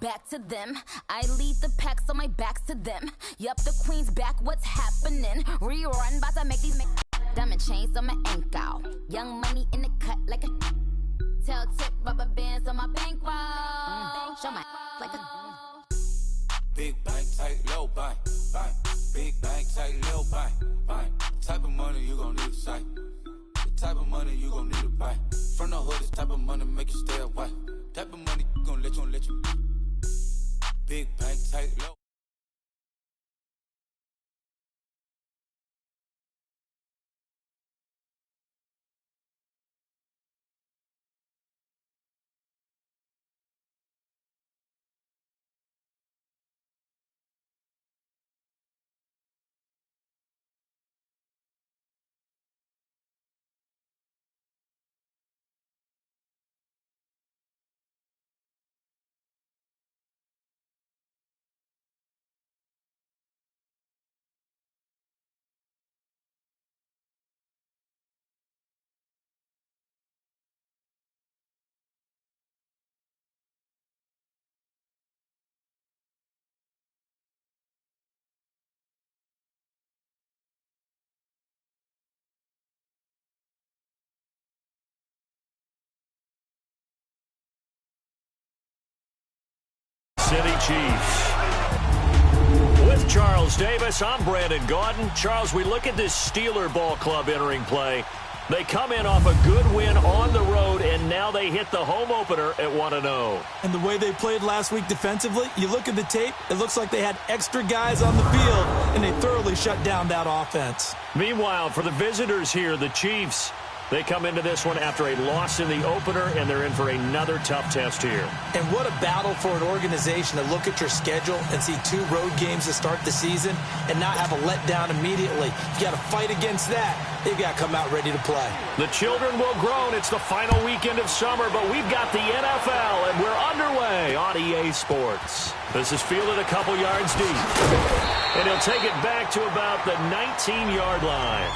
Back to them. I lead the pack, so my back's to them. Yup, the queen's back, what's happening? Rerun, bout to make these diamond chains on my ankle. Young money in the cut like a tail tip, rubber bands on my bankroll. Show my like a big bank, tight, low bank, bank. Big bank, tight, low bank, bank. The type of money you gon' need to sight. The type of money you gon' need to buy. From the hood, this type of money make you stay away. Type of money gon' let you. Big bank, tight, low. City Chiefs. With Charles Davis, I'm Brandon Gaudin. Charles, we look at this Steeler ball club entering play. They come in off a good win on the road, and now they hit the home opener at 1-0. And the way they played last week defensively, you look at the tape, it looks like they had extra guys on the field, and they thoroughly shut down that offense. Meanwhile, for the visitors here, the Chiefs, they come into this one after a loss in the opener, and they're in for another tough test here. And what a battle for an organization to look at your schedule and see 2 road games to start the season and not have a letdown immediately. You got to fight against that. They've got to come out ready to play. The children will groan. It's the final weekend of summer, but we've got the NFL, and we're underway on EA Sports. This is fielded a couple yards deep. And he'll take it back to about the 19-yard line.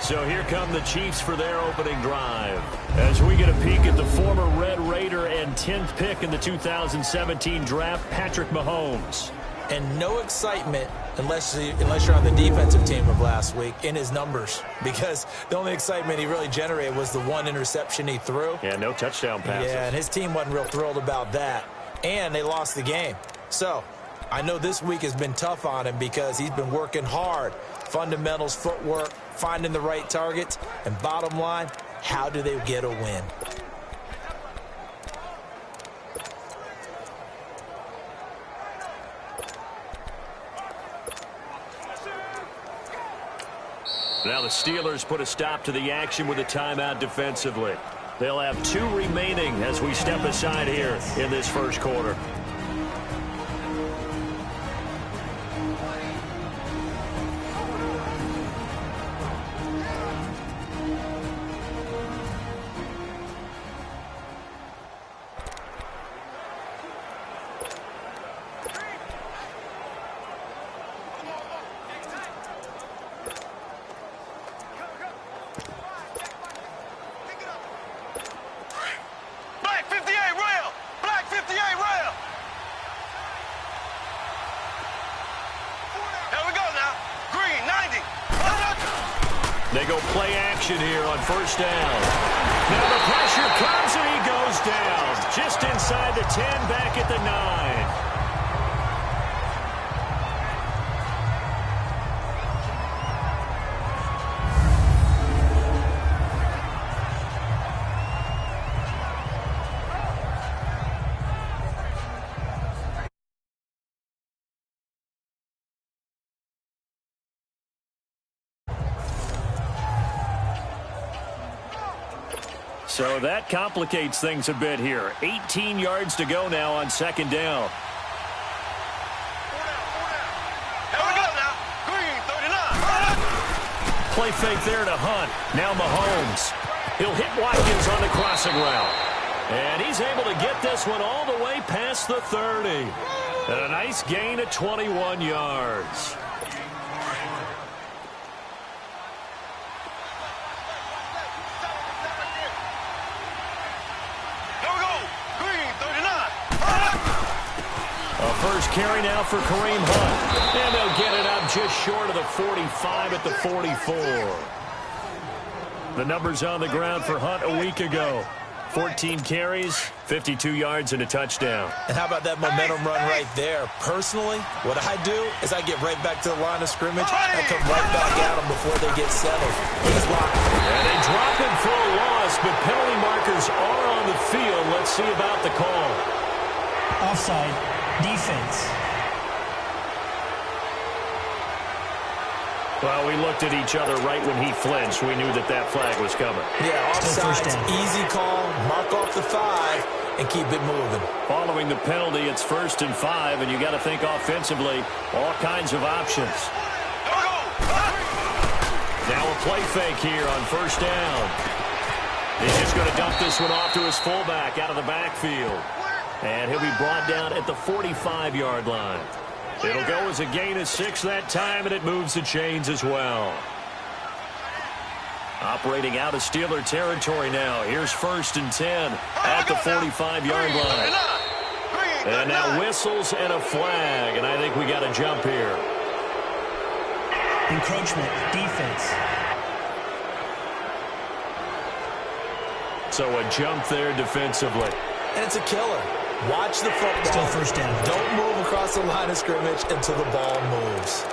So here come the Chiefs for their opening drive. As we get a peek at the former Red Raider and 10th pick in the 2017 draft, Patrick Mahomes. And no excitement unless you're on the defensive team of last week in his numbers, because the only excitement he really generated was the 1 interception he threw. Yeah, no touchdown passes. Yeah, and his team wasn't real thrilled about that. And they lost the game. So I know this week has been tough on him because he's been working hard. Fundamentals, footwork, finding the right targets, and bottom line, how do they get a win? Now the Steelers put a stop to the action with a timeout defensively. They'll have 2 remaining as we step aside here in this first quarter. They go play action here on first down. Now the pressure comes and he goes down. Just inside the 10, back at the 9. So that complicates things a bit here. 18 yards to go now on second down. Here we go now. Green, 39. Play fake there to Hunt. Now Mahomes. He'll hit Watkins on the crossing route. And he's able to get this one all the way past the 30. And a nice gain of 21 yards. Here we go. Green, first carry now for Kareem Hunt. And they'll get it up just short of the 45 at the 44. The numbers on the ground for Hunt a week ago. 14 carries, 52 yards, and a touchdown. And how about that momentum run right there? Personally, what I do is I get right back to the line of scrimmage. I come right back at them before they get settled. He's locked. And they drop him for a loss, but penalty markers are on the field. Let's see about the call. Offside, defense. Well, we looked at each other right when he flinched. We knew that that flag was coming. Yeah, offside, easy call, mark off the 5, and keep it moving. Following the penalty, it's 1st and 5, and you got to think offensively, all kinds of options. Now a play fake here on 1st down. He's just going to dump this one off to his fullback out of the backfield. And he'll be brought down at the 45-yard line. It'll go as a gain of 6 that time, and it moves the chains as well. Operating out of Steeler territory now. Here's 1st and 10 at the 45-yard line. And now whistles and a flag, and I think we got a jump here. Encroachment, defense. So a jump there defensively. And it's a killer. Watch the football. Still 1st down. Don't move across the line of scrimmage until the ball moves.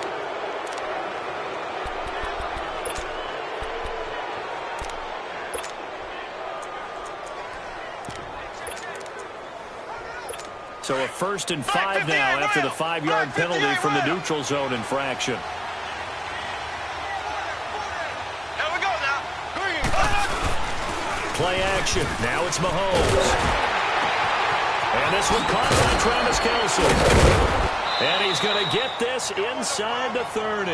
So a 1st and 5 now after the 5-yard penalty from the neutral zone infraction. Here we go now. Play action. Now it's Mahomes. And this one caught by Travis Kelce. And he's going to get this inside the 30.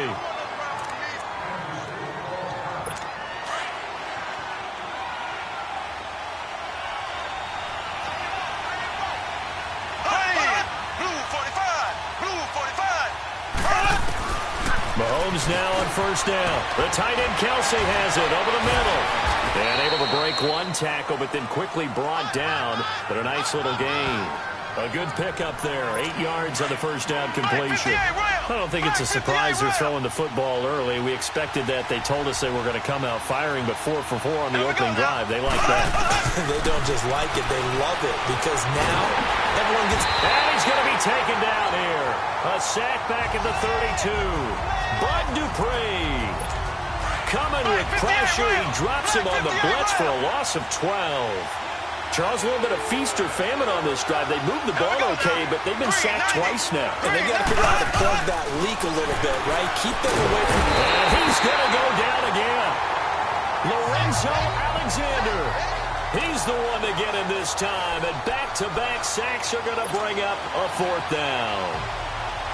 Mahomes now on 1st down. The tight end Kelce has it over the middle. And able to break one tackle, but then quickly brought down. But a nice little gain. A good pickup there. 8 yards on the 1st down completion. I don't think it's a surprise they're throwing the football early. We expected that. They told us they were going to come out firing, but 4 for 4 on the opening drive. They like that. They don't just like it. They love it because now everyone gets... And he's going to be taken down here. A sack back at the 32. Bud Dupree coming with pressure. He drops him on the blitz for a loss of 12. Charles, a little bit of feast or famine on this drive. They moved the ball okay, but they've been sacked twice now. And they've got to figure out how to plug that leak a little bit, right? Keep them away from... And he's going to go down again. Lorenzo Alexander. He's the one to get him this time. And back-to-back sacks are going to bring up a 4th down.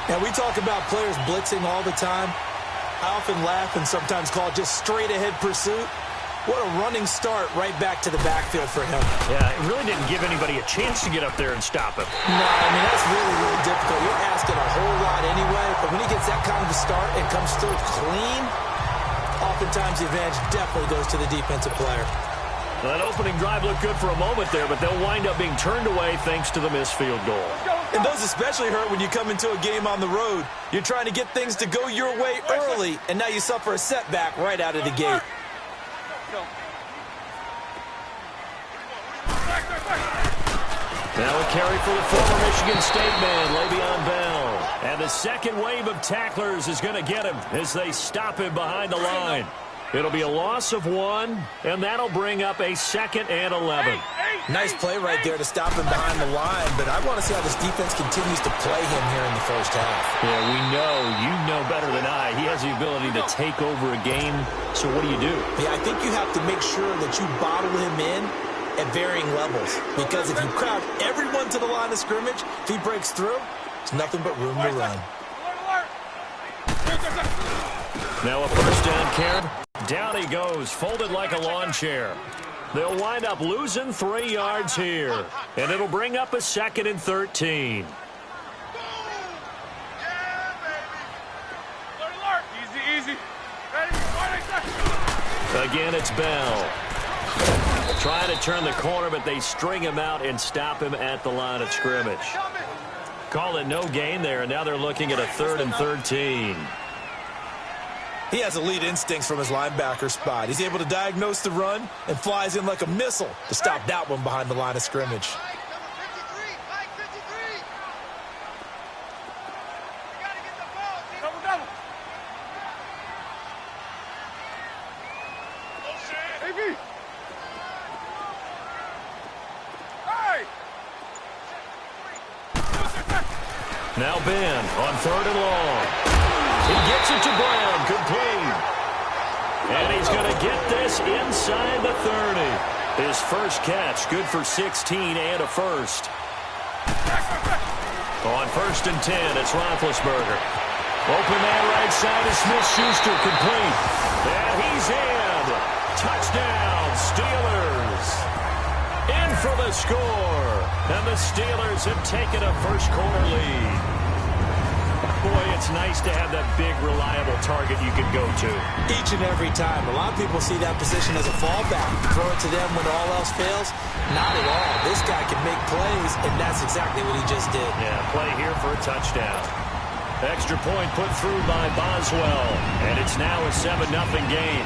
Now, we talk about players blitzing all the time. I often laugh and sometimes call it just straight-ahead pursuit. What a running start right back to the backfield for him. Yeah, it really didn't give anybody a chance to get up there and stop him. No, I mean, that's really, really difficult. You're asking a whole lot anyway, but when he gets that kind of a start and comes through clean, oftentimes the advantage definitely goes to the defensive player. Well, that opening drive looked good for a moment there, but they'll wind up being turned away thanks to the missed field goal. And those especially hurt when you come into a game on the road. You're trying to get things to go your way early, and now you suffer a setback right out of the gate. Now a carry for the former Michigan State man, Le'Veon Bell. And the second wave of tacklers is going to get him as they stop him behind the line. It'll be a loss of 1, and that'll bring up a 2nd and 11. Nice play right there to stop him behind the line, but I want to see how this defense continues to play him here in the 1st half. Yeah, we know. You know better than I. He has the ability to take over a game, so what do? Yeah, I think you have to make sure that you bottle him in at varying levels, because if you crowd everyone to the line of scrimmage, if he breaks through, it's nothing but room to run. Now a 1st down carry. Down he goes, folded like a lawn chair. They'll wind up losing 3 yards here, and it'll bring up a 2nd and 13. Easy. Again, it's Bell. Trying to turn the corner, but they string him out and stop him at the line of scrimmage. Call it no gain there, and now they're looking at a 3rd and 13. He has elite instincts from his linebacker spot. He's able to diagnose the run and flies in like a missile to stop that one behind the line of scrimmage. Now Ben on 3rd and long. He gets it to Brown, complete. And he's going to get this inside the 30. His first catch, good for 16 and a first. On 1st and 10, it's Roethlisberger. Open man right side is Smith-Schuster, complete. And he's in. Touchdown, Steelers. In for the score. And the Steelers have taken a first-quarter lead. Boy, it's nice to have that big, reliable target you can go to. Each and every time. A lot of people see that position as a fallback. Throw it to them when all else fails. Not at all. This guy can make plays, and that's exactly what he just did. Yeah, play here for a touchdown. Extra point put through by Boswell. And it's now a 7-0 game.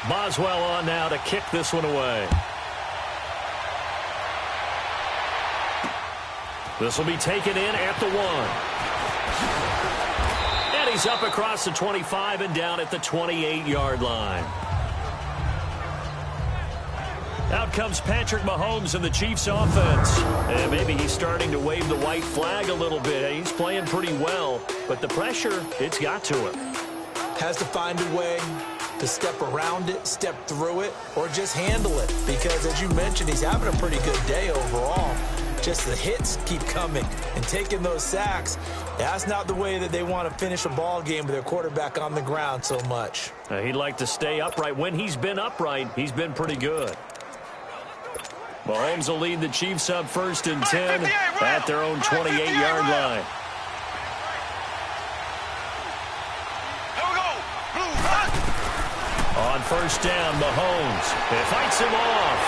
Boswell on now to kick this one away. This will be taken in at the 1. And he's up across the 25 and down at the 28-yard line. Out comes Patrick Mahomes and the Chiefs offense. And maybe he's starting to wave the white flag a little bit. He's playing pretty well, but the pressure, it's got to him. Has to find a way to step around it, step through it, or just handle it. Because, as you mentioned, he's having a pretty good day overall. Just the hits keep coming and taking those sacks. That's not the way that they want to finish a ball game with their quarterback on the ground so much. He'd like to stay upright. When he's been upright, he's been pretty good. Mahomes will lead the Chiefs up 1st and 10 at their own 28-yard line. On 1st down, Mahomes. He fights him off.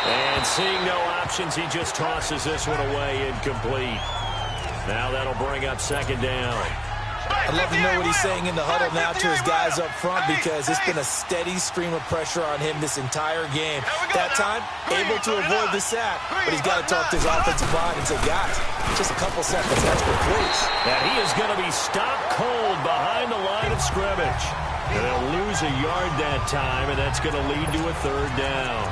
And seeing no options, he just tosses this one away incomplete. Now that'll bring up 2nd down. I'd love to know what he's saying in the huddle now to his guys up front, because it's been a steady stream of pressure on him this entire game. That time, able to avoid the sack, but he's got to talk to his offensive line and say, guys, just a couple seconds extra, please. And he is going to be stopped cold behind the line of scrimmage. And they'll lose a yard that time, and that's going to lead to a 3rd down.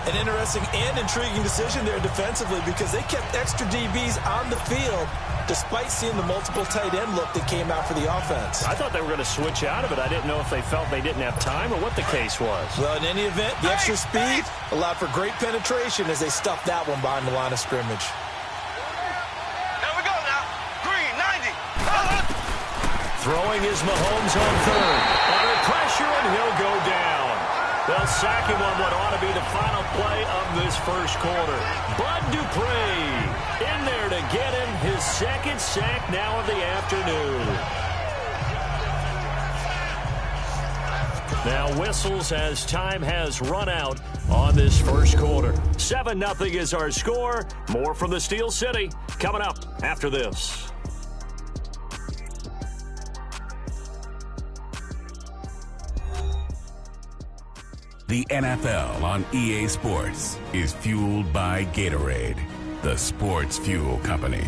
An interesting and intriguing decision there defensively, because they kept extra DBs on the field despite seeing the multiple tight end look that came out for the offense. I thought they were going to switch out of it. I didn't know if they felt they didn't have time or what the case was. Well, in any event, the extra speed allowed for great penetration as they stuffed that one behind the line of scrimmage. There we go now. Green, 90. Throwing is Mahomes on 3rd. Under pressure, and he'll go down. They'll sack him on what ought to be the final play of this first quarter. Bud Dupree in there to get him his 2nd sack now of the afternoon. Now whistles as time has run out on this first quarter. 7-0 is our score. More from the Steel City coming up after this. The NFL on EA Sports is fueled by Gatorade, the sports fuel company.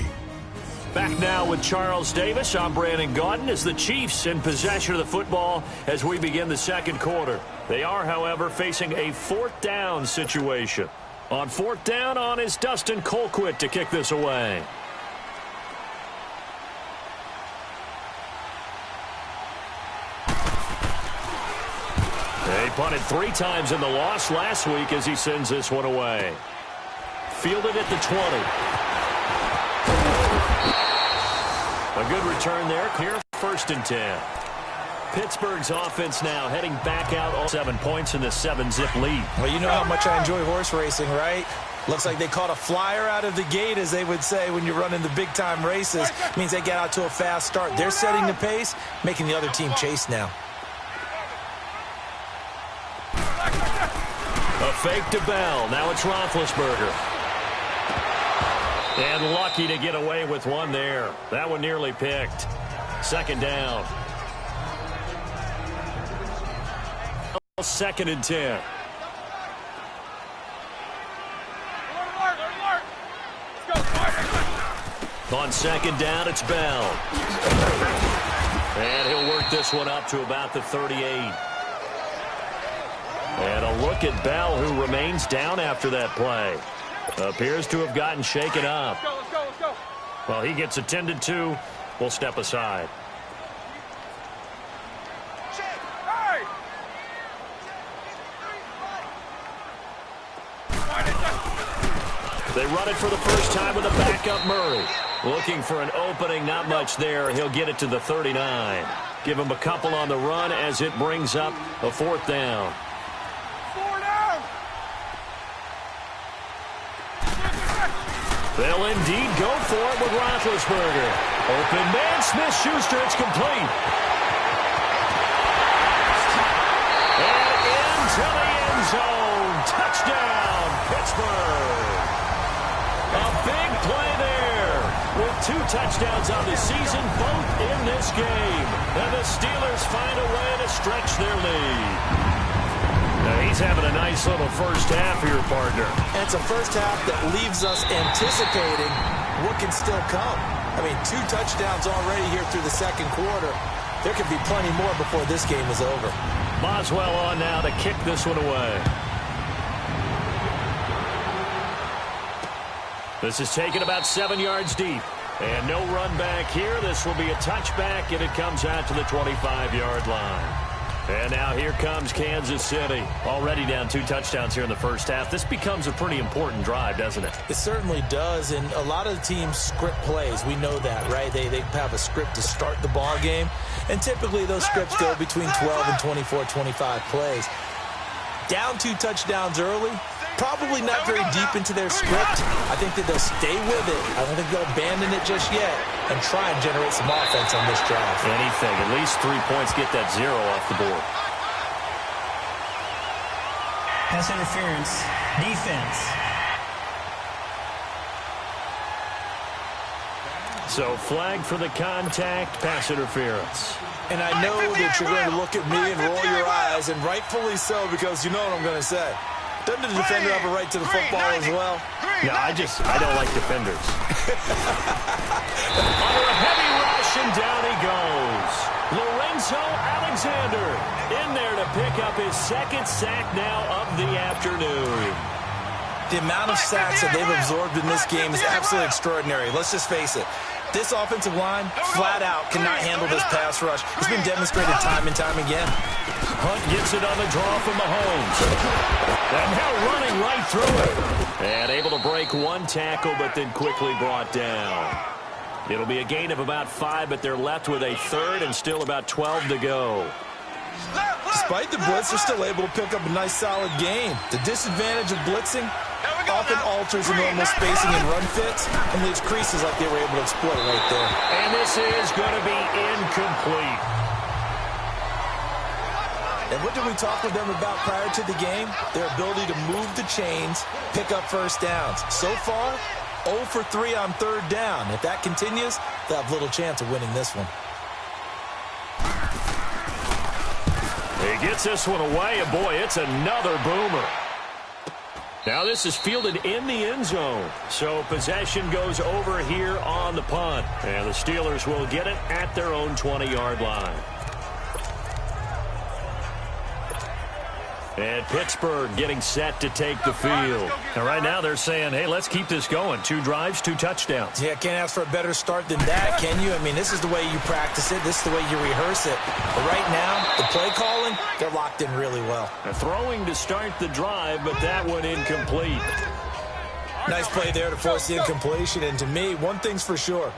Back now with Charles Davis. I'm Brandon Gaudin as the Chiefs in possession of the football as we begin the second quarter. They are, however, facing a 4th down situation. On 4th down, on is Dustin Colquitt to kick this away. He punted 3 times in the loss last week as he sends this one away. Fielded at the 20. A good return there. Clear 1st and 10. Pittsburgh's offense now heading back out all 7 points in the 7-zip lead. Well, you know how much I enjoy horse racing, right? Looks like they caught a flyer out of the gate, as they would say when you're running the big-time races. Means they get out to a fast start. They're setting the pace, making the other team chase now. A fake to Bell. Now it's Roethlisberger. And lucky to get away with one there. That one nearly picked. Second down. 2nd and 10. On 2nd down, it's Bell. And he'll work this one up to about the 38. And a look at Bell, who remains down after that play. Appears to have gotten shaken up. Let's go. Well, he gets attended to. We'll step aside. They run it for the first time with a backup Murray. Looking for an opening, not much there. He'll get it to the 39. Give him a couple on the run as it brings up a 4th down. They'll indeed go for it with Roethlisberger. Open man, Smith-Schuster, it's complete. And into the end zone. Touchdown, Pittsburgh. A big play there. With 2 touchdowns on the season, both in this game. And the Steelers find a way to stretch their lead. Now he's having a nice little first half here, partner. And it's a first half that leaves us anticipating what can still come. I mean, 2 touchdowns already here through the 2nd quarter. There could be plenty more before this game is over. Boswell on now to kick this one away. This is taken about 7 yards deep. And no run back here. This will be a touchback, and it comes out to the 25-yard line. And now here comes Kansas City. Already down 2 touchdowns here in the first half. This becomes a pretty important drive, doesn't it? It certainly does, and a lot of the teams script plays. We know that, right? They have a script to start the ball game, and typically those scripts go between 12 and 24, 25 plays. Down 2 touchdowns early, probably not very deep into their script. I think that they'll stay with it. I don't think they'll abandon it just yet and try and generate some offense on this drive. Anything. At least 3 points, get that 0 off the board. Pass interference. Defense. So flag for the contact, pass interference. And I know that you're going to look at me and roll your eyes, and rightfully so, because you know what I'm going to say. Doesn't the defender have a right to the football as well? No, I don't like defenders. Under a heavy rush, and down he goes. Lorenzo Alexander in there to pick up his 2nd sack now of the afternoon. The amount of sacks that they've absorbed in this game is absolutely extraordinary. Let's just face it. This offensive line, flat out, cannot handle this pass rush. It's been demonstrated time and time again. Hunt gets it on the draw from Mahomes. And now running right through it. And able to break 1 tackle, but then quickly brought down. It'll be a gain of about 5, but they're left with a 3rd and still about 12 to go. Despite the blitz, they're still able to pick up a nice, solid gain. The disadvantage of blitzing often alters the normal spacing and run fits and leaves creases like they were able to exploit right there. And this is going to be incomplete. And what did we talk with them about prior to the game? Their ability to move the chains, pick up first downs. So far, 0 for 3 on 3rd down. If that continues, they'll have little chance of winning this one. He gets this one away, and boy, it's another boomer. Now this is fielded in the end zone. So possession goes over here on the punt. And the Steelers will get it at their own 20-yard line. And Pittsburgh getting set to take the field. And right now they're saying, hey, let's keep this going. 2 drives, 2 touchdowns. Yeah, can't ask for a better start than that, can you? I mean, this is the way you practice it. This is the way you rehearse it. But right now, the play calling, they're locked in really well. A throwing to start the drive, but that one incomplete. Nice play there to force the incompletion. And to me, one thing's for sure.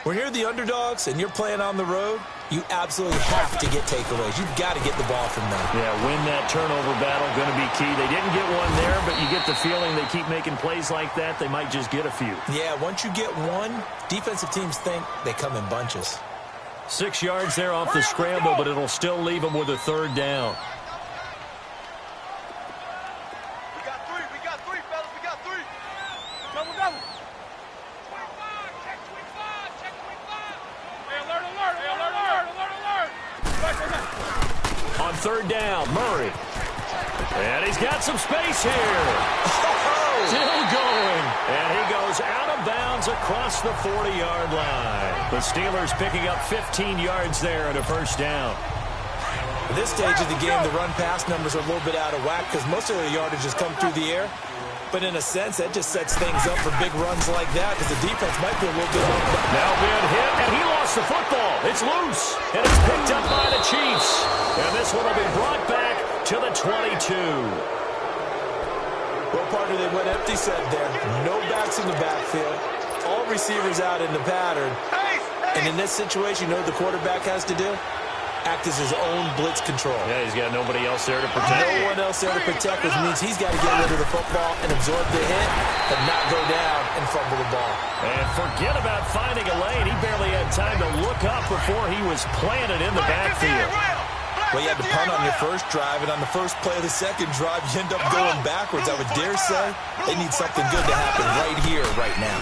When you're the underdogs and you're playing on the road, you absolutely have to get takeaways. You've got to get the ball from them. Yeah, win that turnover battle, going to be key. They didn't get one there, but you get the feeling they keep making plays like that, they might just get a few. Yeah, once you get one, defensive teams think they come in bunches. 6 yards there off the scramble, but it'll still leave them with a 3rd down. On third down, Murray. And he's got some space here. Still going. And he goes out of bounds across the 40-yard line. The Steelers picking up 15 yards there at a first down. At this stage of the game, the run-pass numbers are a little bit out of whack because most of the yardage has come through the air. But in a sense, that just sets things up for big runs like that because the defense might be a little bit off. Now being hit, and he lost the football. It's loose, and it's picked up by the Chiefs. And this one will be brought back to the 22. Well, partner, they went empty set there. No backs in the backfield. All receivers out in the pattern. And in this situation, you know what the quarterback has to do? Act as his own blitz control. Yeah, he's got nobody else there to protect. No one else there to protect, which means he's got to get rid of the football and absorb the hit, but not go down and fumble the ball. And forget about finding a lane. He barely had time to look up before he was planted in the backfield. Well, you had to punt on your first drive, and on the first play of the second drive, you end up going backwards. I would dare say they need something good to happen right here, right now.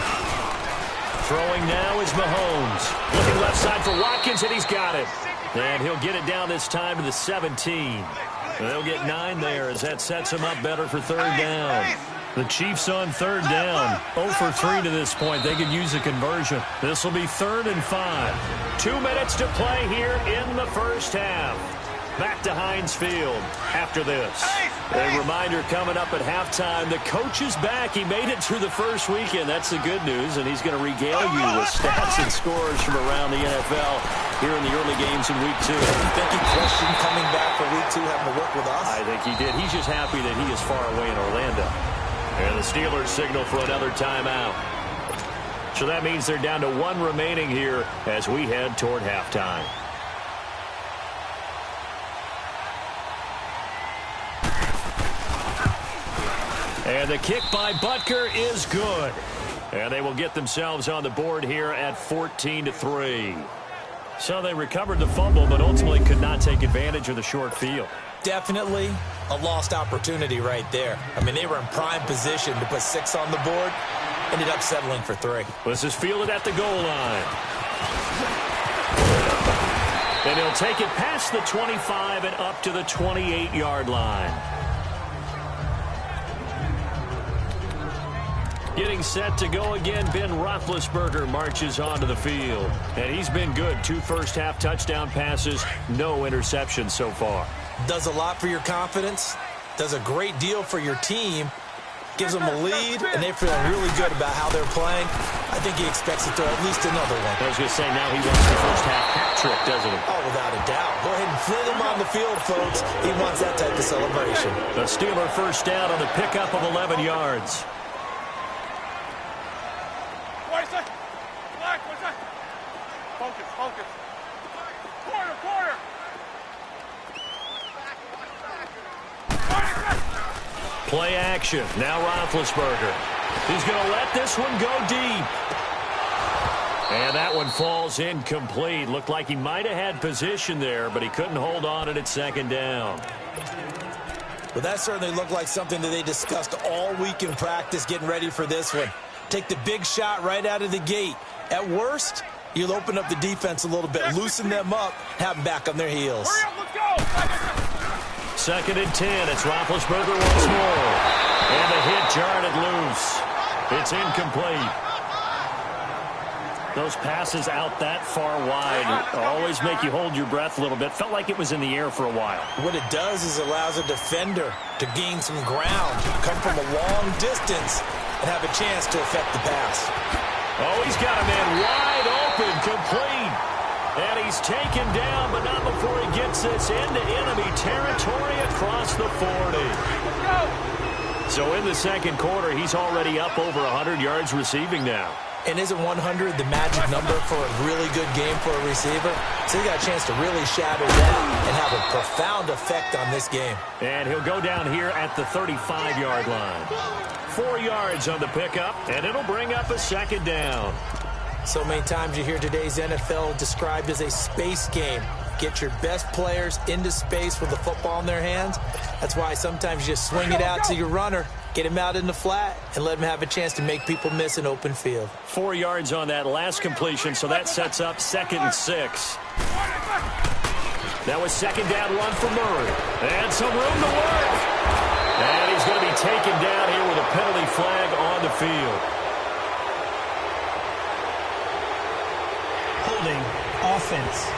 Throwing now is Mahomes. Looking left side for Watkins, and he's got it. And he'll get it down this time to the 17. And they'll get 9 there as that sets him up better for third down. The Chiefs on third down. 0 for 3 to this point. They could use a conversion. This will be 3rd and 5. 2 minutes to play here in the first half. Back to Heinz Field after this. A reminder coming up at halftime. The coach is back. He made it through the first weekend. That's the good news, and he's going to regale you with stats and scores from around the NFL here in the early games in Week 2. You think he questioned coming back for Week 2, having to work with us? I think he did. He's just happy that he is far away in Orlando. And the Steelers signal for another timeout. So that means they're down to 1 remaining here as we head toward halftime. And the kick by Butker is good. And they will get themselves on the board here at 14-3. So they recovered the fumble, but ultimately could not take advantage of the short field. Definitely a lost opportunity right there. I mean, they were in prime position to put 6 on the board. Ended up settling for 3. This is fielded at the goal line. And he'll take it past the 25 and up to the 28-yard line. Getting set to go again, Ben Roethlisberger marches onto the field. And he's been good. 2 first-half touchdown passes, no interceptions so far. Does a lot for your confidence, does a great deal for your team, gives them a lead, and they're feeling really good about how they're playing. I think he expects to throw at least another one. I was going to say, now he wants the first-half hat trick, doesn't he? Oh, without a doubt. Go ahead and flip him on the field, folks. He wants that type of celebration. The Steeler first down on the pickup of 11 yards. Focus. Quarter. Play action. Now Roethlisberger. He's going to let this one go deep. And that one falls incomplete. Looked like he might have had position there, but he couldn't hold on at second down. Well, that certainly looked like something that they discussed all week in practice getting ready for this one. Take the big shot right out of the gate. At worst, you'll open up the defense a little bit, loosen them up, have them back on their heels. Hurry up, let's go! 2nd and 10. It's Roethlisberger once more. And the hit jarred it loose. It's incomplete. Those passes out that far wide always make you hold your breath a little bit. Felt like it was in the air for a while. What it does is allows a defender to gain some ground, come from a long distance, and have a chance to affect the pass. Oh, he's got a man wide open, complete. And he's taken down, but not before he gets this into enemy territory across the 40. Let's go! So in the second quarter, he's already up over 100 yards receiving now. And isn't 100 the magic number for a really good game for a receiver? So he got a chance to really shatter that and have a profound effect on this game. And he'll go down here at the 35-yard line. 4 yards on the pickup, and it'll bring up a 2nd down. So many times you hear today's NFL described as a space game. Get your best players into space with the football in their hands. That's why sometimes you just swing it out to your runner, get him out in the flat, and let him have a chance to make people miss an open field. 4 yards on that last completion, so that sets up 2nd and 6. Now a second down run for Murray. And some room to work. And he's going to be taken down here with a penalty flag on the field. Holding offense.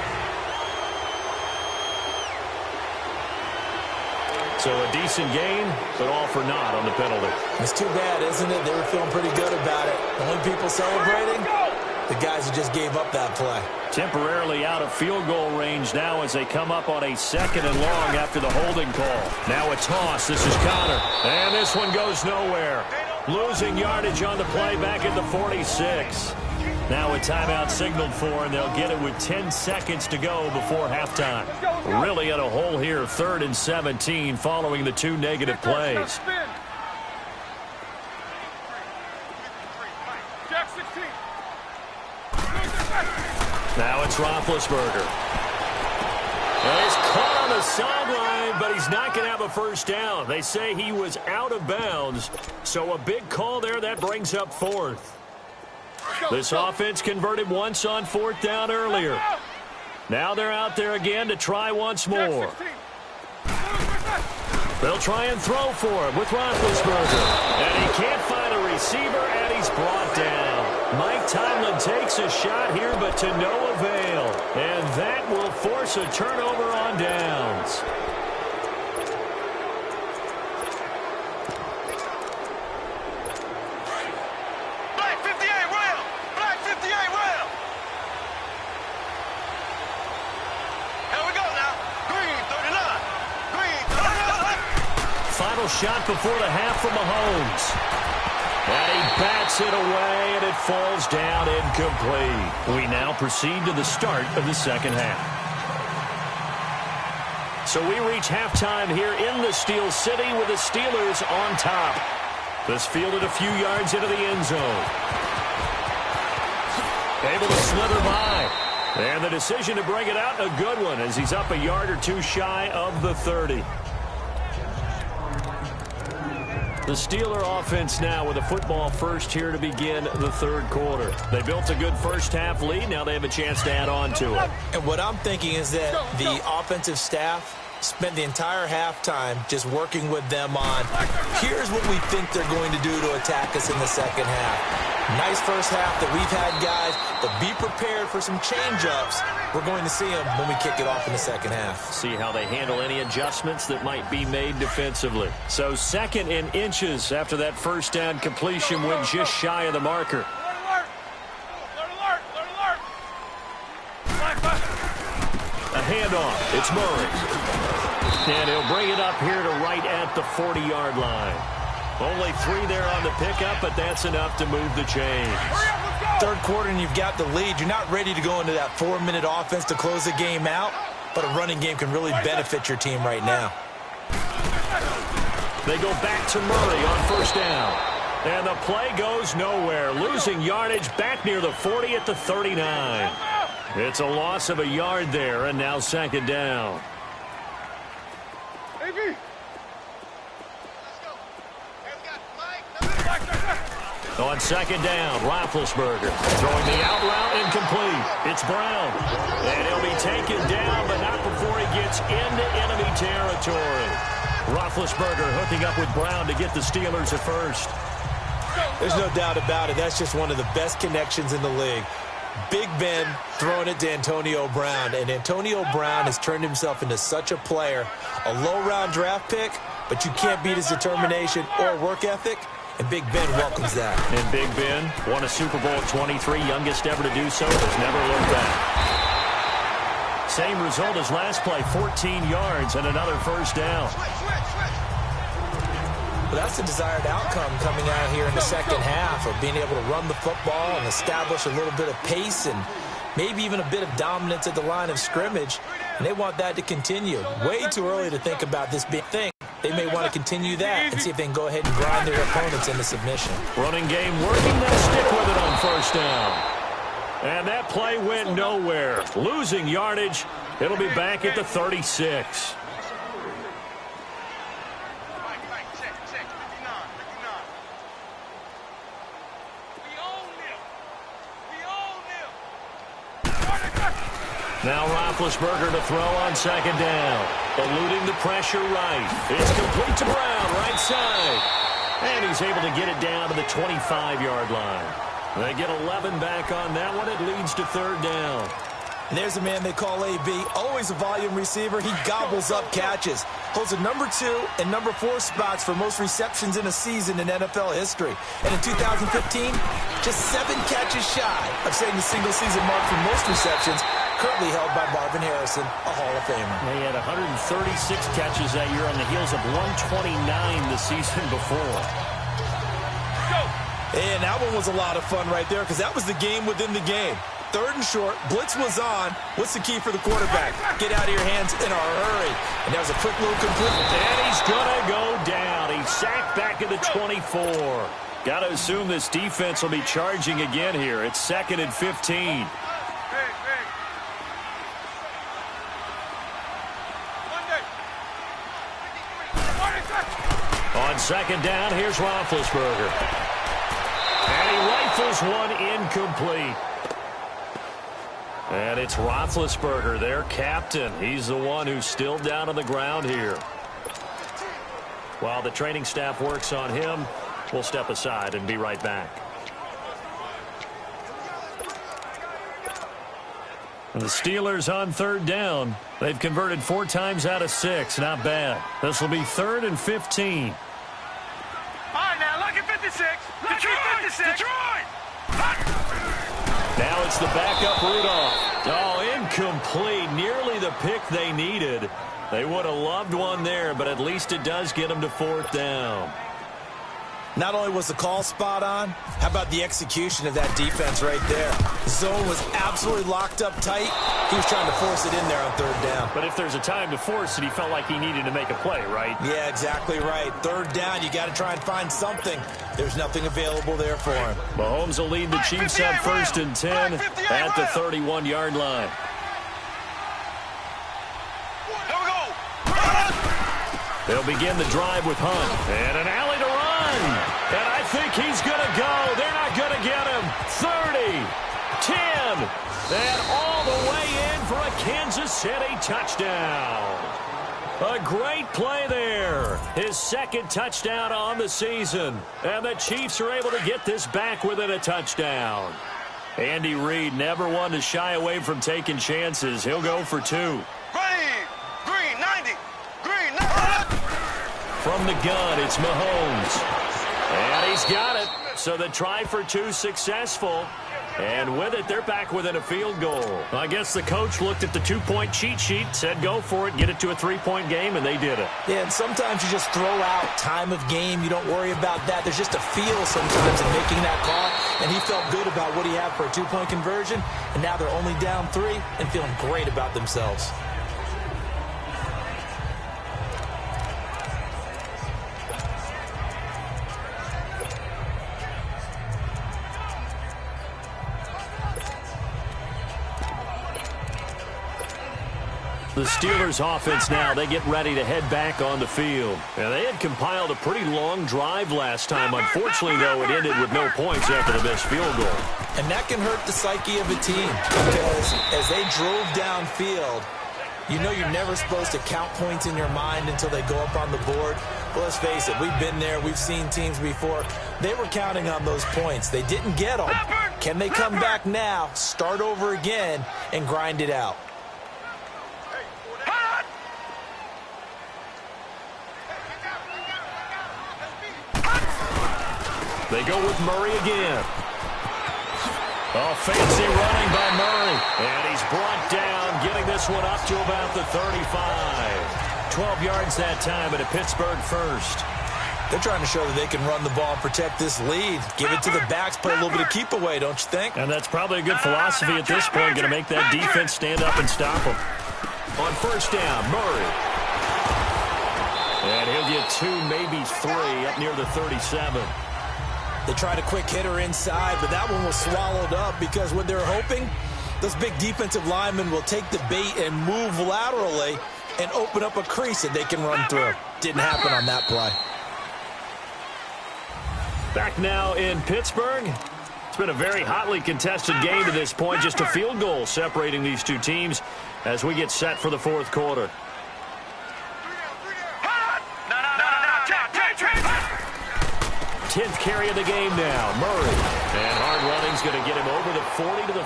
So a decent gain, but all for naught on the penalty. It's too bad, isn't it? They were feeling pretty good about it. The only people celebrating, the guys who just gave up that play. Temporarily out of field goal range now as they come up on a 2nd and long after the holding call. Now a toss. This is Connor. And this one goes nowhere. Losing yardage on the play back at the 46. Now a timeout signaled for, and they'll get it with 10 seconds to go before halftime. Really in a hole here, 3rd and 17 following the 2 negative plays. Now it's Roethlisberger. Well, he's caught on the sideline, but he's not going to have a first down. They say he was out of bounds, so a big call there. That brings up 4th. This offense converted once on 4th down earlier. Now they're out there again to try once more. They'll try and throw for him with Roethlisberger. And he can't find a receiver, and he's brought down. Mike Tomlin takes a shot here, but to no avail. And that will force a turnover on downs. Final shot before the half from Mahomes. And he bats it away, and it falls down incomplete. We now proceed to the start of the second half. So we reach halftime here in the Steel City with the Steelers on top. This fielded a few yards into the end zone. Able to slither by. And the decision to bring it out, a good one, as he's up a yard or two shy of the 30. The Steeler offense now with a football first here to begin the 3rd quarter. They built a good first half lead. Now they have a chance to add on to it. And what I'm thinking is that the offensive staff spent the entire halftime just working with them on, here's what we think they're going to do to attack us in the second half. Nice first half that we've had, guys, but be prepared for some change-ups. We're going to see them when we kick it off in the second half. See how they handle any adjustments that might be made defensively. So 2nd and inches after that first down completion went just shy of the marker. A handoff. It's Murray. And he'll bring it up here to right at the 40-yard line. Only 3 there on the pickup, but that's enough to move the chains. 3rd quarter and you've got the lead. You're not ready to go into that 4-minute offense to close the game out, but a running game can really benefit your team right now. They go back to Murray on first down. And the play goes nowhere. Losing yardage back near the 40 at the 39. It's a loss of a yard there, and now 2nd down. On 2nd down, Roethlisberger throwing the out route incomplete. It's Brown. And he'll be taken down, but not before he gets into enemy territory. Roethlisberger hooking up with Brown to get the Steelers at first. There's no doubt about it. That's just one of the best connections in the league. Big Ben throwing it to Antonio Brown. And Antonio Brown has turned himself into such a player. A low-round draft pick, but you can't beat his determination or work ethic. And Big Ben welcomes that. And Big Ben won a Super Bowl at 23, youngest ever to do so, has never looked back. Same result as last play, 14 yards and another first down. Well, that's the desired outcome coming out here in the second half of being able to run the football and establish a little bit of pace and maybe even a bit of dominance at the line of scrimmage. And they want that to continue. Way too early to think about this big thing. They may want to continue that and see if they can go ahead and grind their opponents into submission. Running game working. They'll stick with it on first down. And that play went nowhere. Losing yardage. It'll be back at the 36. Now Roethlisberger to throw on second down. Eluding the pressure right. It's complete to Brown, right side. And he's able to get it down to the 25-yard line. They get 11 back on that one. It leads to third down. And there's a man they call AB, always a volume receiver. He gobbles up catches. Holds a number 2 and number 4 spots for most receptions in a season in NFL history. And in 2015, just 7 catches shy of setting the single-season mark for most receptions, currently held by Marvin Harrison, a Hall of Famer. He had 136 catches that year on the heels of 129 the season before. And that one was a lot of fun right there because that was the game within the game. Third and short, blitz was on. What's the key for the quarterback? Get out of your hands in a hurry. And that was a quick little complete. And he's going to go down. He's sacked back at the 24. Got to assume this defense will be charging again here. It's 2nd and 15. On second down, here's Roethlisberger. And he rifles one incomplete. And it's Roethlisberger, their captain. He's the one who's still down on the ground here. While the training staff works on him, we'll step aside and be right back. And the Steelers on third down. They've converted 4 times out of 6. Not bad. This will be 3rd and 15. All right, now, look at 56. Look at 56. Detroit! Now it's the backup Rudolph. Oh, incomplete. Nearly the pick they needed. They would have loved one there, but at least it does get them to 4th down. Not only was the call spot on, how about the execution of that defense right there? The zone was absolutely locked up tight. He was trying to force it in there on 3rd down. But if there's a time to force it, he felt like he needed to make a play, right? Yeah, exactly right. 3rd down, you got to try and find something. There's nothing available there for him. Mahomes will lead the Chiefs at 1st and 10 at the 31-yard line. Here we go. They'll begin the drive with Hunt. And an alley to run. And I think he's going to go. They're not going to get him. 30, 10, and all the way in for a Kansas City touchdown. A great play there. His 2nd touchdown on the season. And the Chiefs are able to get this back within a touchdown. Andy Reid never one to shy away from taking chances. He'll go for 2. Green, 90. Green, 90. From the gun, it's Mahomes. And he's got it. So the try for 2 successful. And with it, they're back within a field goal. I guess the coach looked at the 2-point cheat sheet, said go for it, get it to a 3-point game, and they did it. Yeah, and sometimes you just throw out time of game. You don't worry about that. There's just a feel sometimes in making that call. And he felt good about what he had for a 2-point conversion. And now they're only down 3 and feeling great about themselves. The Steelers offense now, they get ready to head back on the field. And they had compiled a pretty long drive last time. Unfortunately, though, it ended with no points after the missed field goal. And that can hurt the psyche of a team because as they drove downfield, you know you're never supposed to count points in your mind until they go up on the board. Well, let's face it, we've been there. We've seen teams before. They were counting on those points. They didn't get them. Can they come back now, start over again, and grind it out? They go with Murray again. Oh, fancy running by Murray. And he's brought down, getting this one up to about the 35. 12 yards that time, and a Pittsburgh first. They're trying to show that they can run the ball and protect this lead. Give it to the backs, play a little bit of keep away, don't you think? And that's probably a good philosophy at this point, going to make that defense stand up and stop them. On 1st down, Murray. And he'll get 2, maybe 3 up near the 37. They tried a quick hitter inside, but that one was swallowed up because what they're hoping, those big defensive linemen will take the bait and move laterally and open up a crease that they can run through. Didn't happen on that play. Back now in Pittsburgh. been a very hotly contested game to this point. Just a field goal separating these two teams as we get set for the fourth quarter. 10th carry of the game now. Murray. And hard running's going to get him over the 40 to the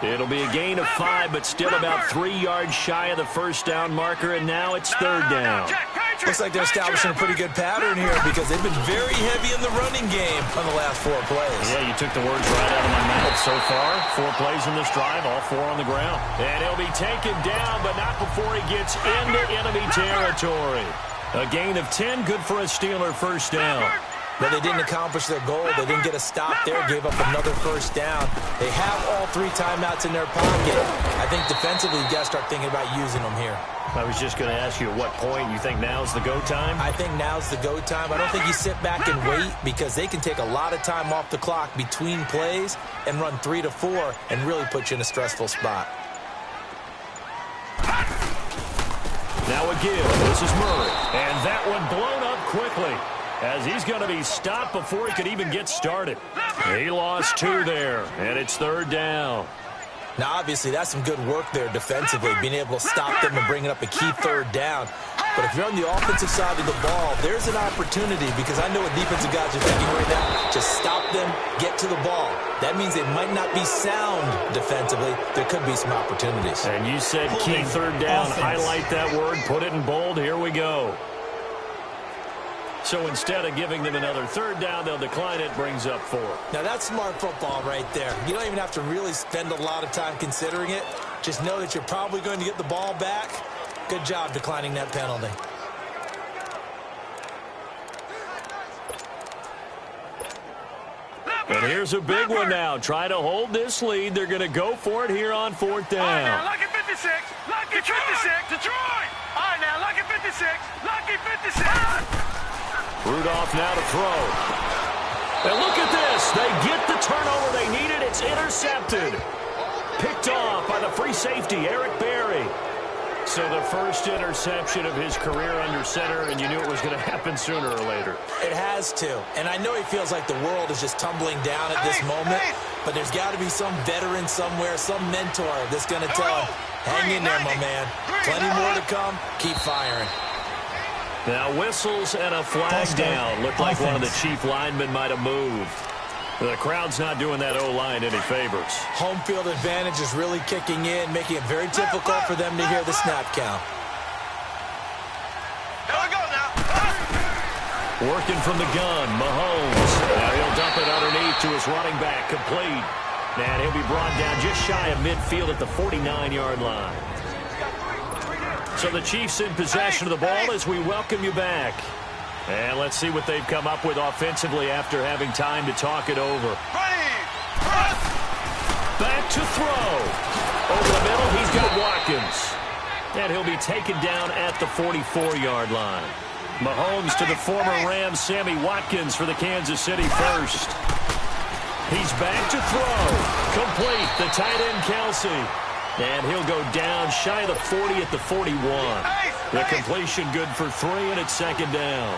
42. It'll be a gain of 5, but still about 3 yards shy of the first down marker, and now it's third down. Looks like they're establishing a pretty good pattern here because they've been very heavy in the running game on the last 4 plays. Yeah, you took the words right out of my mouth. So far, 4 plays in this drive, all 4 on the ground. And he'll be taken down, but not before he gets into enemy territory. A gain of 10, good for a Steeler first down. But they didn't accomplish their goal. They didn't get a stop there, gave up another first down. They have all 3 timeouts in their pocket. I think defensively, you got to start thinking about using them here. I was just going to ask you at what point you think now's the go time? I think now's the go time. I don't think you sit back and wait because they can take a lot of time off the clock between plays and run 3 to 4 and really put you in a stressful spot. Now a give. This is Murray. And that one blown up quickly as he's going to be stopped before he could even get started. He lost 2 there, and it's third down. Now, obviously, that's some good work there defensively, being able to stop them and bringing up a key third down. But if you're on the offensive side of the ball, there's an opportunity because I know what defensive guys are thinking right now. Just stop them, get to the ball. That means they might not be sound defensively. There could be some opportunities. And you said key third down. Offense. Highlight that word, put it in bold. Here we go. So instead of giving them another third down, they'll decline it, brings up 4. Now, that's smart football right there. You don't even have to really spend a lot of time considering it. Just know that you're probably going to get the ball back. Good job declining that penalty. And here's a big one now. Try to hold this lead. They're going to go for it here on 4th down. All right, now, lucky 56. Lucky 56. Detroit. All right, now, lucky 56. Lucky 56. Rudolph now to throw. And look at this. They get the turnover they needed. It's intercepted. Picked off by the free safety, Eric Berry. So the first interception of his career under center, and you knew it was going to happen sooner or later. It has to. And I know he feels like the world is just tumbling down at this moment, but there's got to be some veteran somewhere, some mentor that's going to tell him, hang in there, my man. Plenty more to come. Keep firing. Now whistles and a flag down. Looked like one of the chief linemen might have moved. The crowd's not doing that O-line any favors. Home field advantage is really kicking in, making it very difficult for them to hear the snap count. There we go now. Working from the gun, Mahomes. Now he'll dump it underneath to his running back, complete. And he'll be brought down just shy of midfield at the 49-yard line. So the Chiefs in possession of the ball as we welcome you back. And let's see what they've come up with offensively after having time to talk it over. Back to throw. Over the middle, he's got Watkins. And he'll be taken down at the 44-yard line. Mahomes to the former Rams, Sammy Watkins for the Kansas City first. He's back to throw. Complete, the tight end Kelsey. And he'll go down shy of the 40 at the 41. The completion good for 3, and it's second down.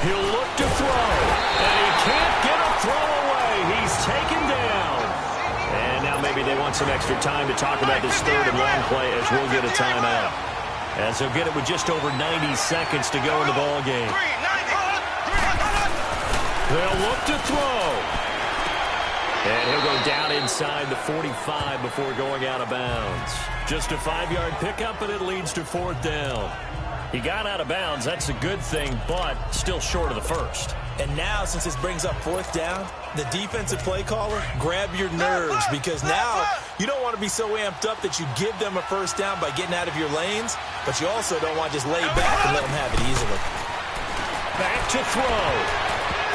He'll look to throw, and he can't get a throw away. He's taken down. And now maybe they want some extra time to talk about this third and long play as we'll get a timeout. As they'll get it with just over 90 seconds to go in the ball game. They'll look to throw. And he'll go down inside the 45 before going out of bounds. Just a 5-yard pickup, and it leads to 4th down. He got out of bounds. That's a good thing, but still short of the first. And now, since this brings up 4th down, the defensive play caller, grab your nerves because now you don't want to be so amped up that you give them a first down by getting out of your lanes, but you also don't want to just lay back and let them have it easily. Back to throw.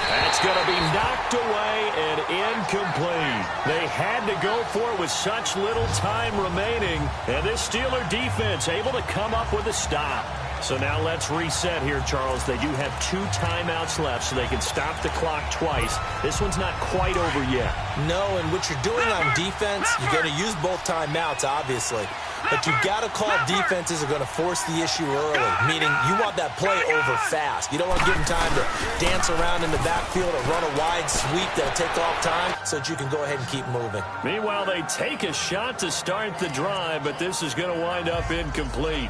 That's going to be knocked away and incomplete. They had to go for it with such little time remaining. And this Steeler defense able to come up with a stop. So now let's reset here, Charles. They do have 2 timeouts left, so they can stop the clock twice. This one's not quite over yet. No, and what you're doing on defense, you're going to use both timeouts, obviously. but you've got to call defenses are going to force the issue early, meaning you want that play over fast. You don't want to give them time to dance around in the backfield or run a wide sweep that'll take off time so that you can go ahead and keep moving. Meanwhile, they take a shot to start the drive, but this is going to wind up incomplete.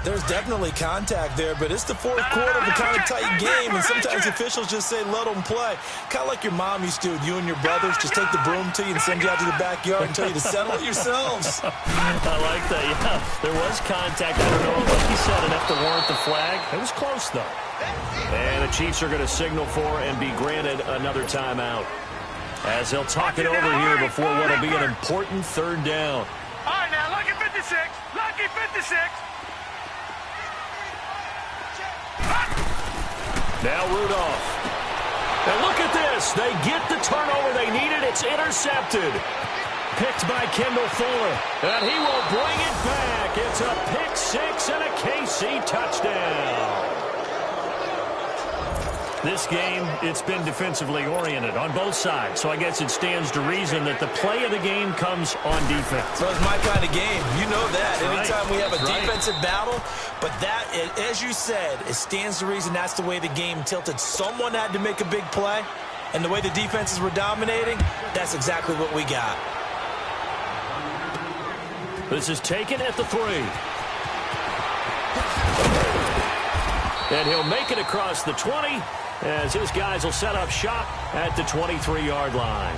There's definitely contact there, but it's the fourth quarter of a kind of tight game, and sometimes officials just say, let them play. Kind of like your mom used to with you and your brothers. Just take the broom to you and send you out to the backyard and tell you to settle it yourselves. I like that, yeah. There was contact. I don't know, like you said, enough to warrant the flag. It was close, though. And the Chiefs are going to signal for and be granted another timeout, as they'll talk it over here before what will be an important third down. All right, now, lucky 56. Lucky 56. Now Rudolph. And look at this. They get the turnover they needed. It's intercepted. Picked by Kendall Fuller. And he will bring it back. It's a pick six and a KC touchdown. This game, it's been defensively oriented on both sides, so I guess it stands to reason that the play of the game comes on defense. Well, it's my kind of game. You know that. That's Anytime right. we have a That's defensive battle, but that, as you said, it stands to reason that's the way the game tilted. Someone had to make a big play, and the way the defenses were dominating, that's exactly what we got. This is taken at the 3. And he'll make it across the 20, as his guys will set up shop at the 23-yard line.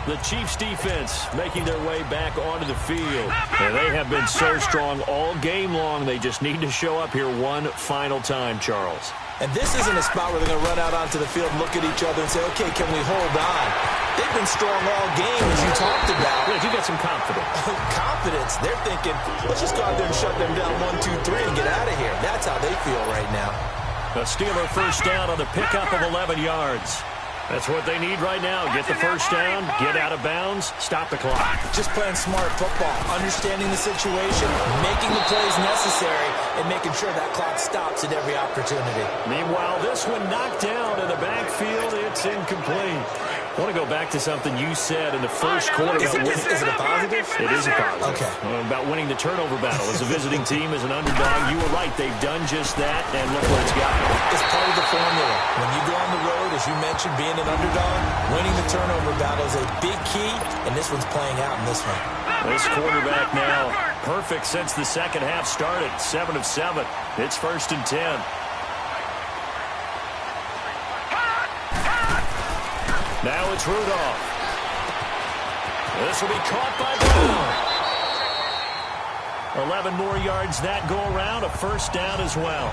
The Chiefs defense making their way back onto the field. And they have been so strong all game long. They just need to show up here one final time, Charles. And this isn't a spot where they're going to run out onto the field and look at each other and say, okay, can we hold on? They've been strong all game, as you talked about. Yeah, you got some confidence. Confidence. They're thinking, let's just go out there and shut them down 1, 2, 3 and get out of here. That's how they feel right now. A Steeler first down on the pickup of 11 yards. That's what they need right now. Get the first down, get out of bounds, stop the clock. Just playing smart football, understanding the situation, making the plays necessary, and making sure that clock stops at every opportunity. Meanwhile, this one knocked down in the backfield. It's incomplete. I want to go back to something you said in the first quarter. Is it a positive? It is a positive. Okay. About winning the turnover battle. As a visiting team, as an underdog, you were right. They've done just that, and look where it's gotten. It's part of the formula. When you go on the road, as you mentioned, being an underdog, winning the turnover battle is a big key, and this one's playing out in this one. This quarterback now perfect since the second half started. 7 of 7. It's 1st and 10. Now it's Rudolph. This will be caught by Brown. 11 more yards that go around. A first down as well.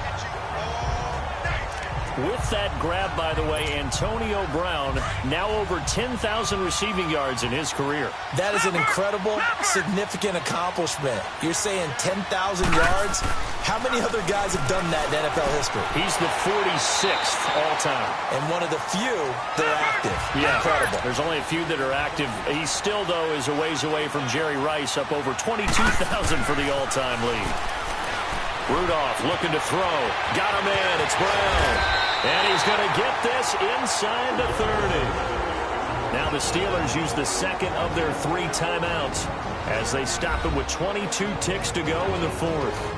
With that grab, by the way, Antonio Brown now over 10,000 receiving yards in his career. That is an incredible, significant accomplishment. You're saying 10,000 yards? How many other guys have done that in NFL history? He's the 46th all-time. And one of the few that are active. Yeah, incredible. There's only a few that are active. He still, though, is a ways away from Jerry Rice, up over 22,000 for the all-time lead. Rudolph looking to throw. Got him in. It's Brown. And he's going to get this inside the 30. Now the Steelers use the second of their 3 timeouts as they stop him with 22 ticks to go in the 4th.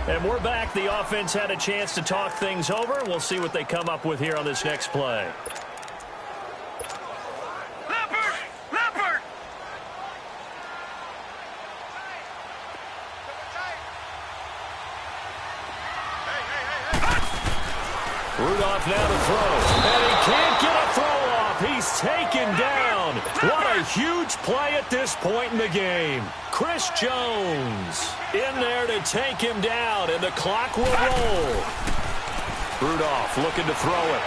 And we're back. The offense had a chance to talk things over. We'll see what they come up with here on this next play. Rudolph now to throw. And he can't get a throw off. He's taken down. What a huge play at this point in the game. Chris Jones in there to take him down, and the clock will roll. Rudolph looking to throw it.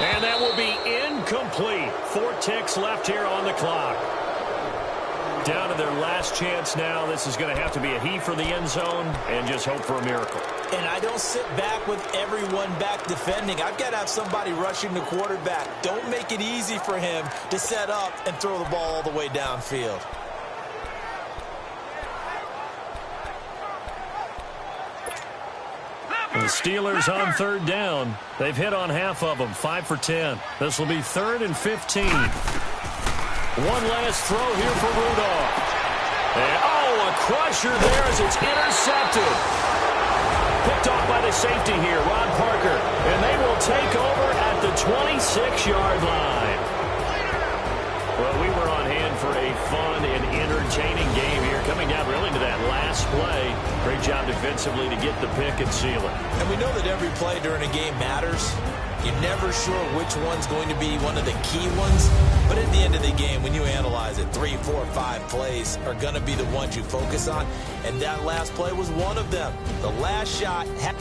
And that will be incomplete. 4 ticks left here on the clock. Down to their last chance now. This is going to have to be a heave for the end zone and just hope for a miracle. And I don't sit back with everyone back defending. I've got to have somebody rushing the quarterback. Don't make it easy for him to set up and throw the ball all the way downfield. The Steelers on third down. They've hit on half of them, 5 for 10. This will be 3rd and 15. One last throw here for Rudolph. And, a crusher there as it's intercepted. Picked off by the safety here, Ron Parker. And they will take over at the 26-yard line. Well, we were on hand for a fun and entertaining game here, coming down really to that last play. Great job defensively to get the pick and seal it. And we know that every play during a game matters. You're never sure which one's going to be one of the key ones. But at the end of the game, when you analyze it, 3, 4, 5 plays are going to be the ones you focus on. And that last play was one of them. The last shot had...